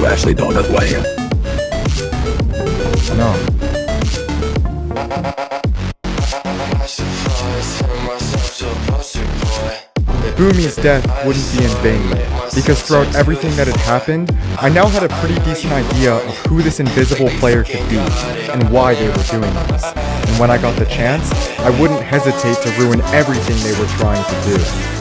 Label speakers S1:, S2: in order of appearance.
S1: you actually don't know who I am.
S2: No. Boomy's death wouldn't be in vain, because throughout everything that had happened, I now had a pretty decent idea of who this invisible player could be, and why they were doing this. And when I got the chance, I wouldn't hesitate to ruin everything they were trying to do.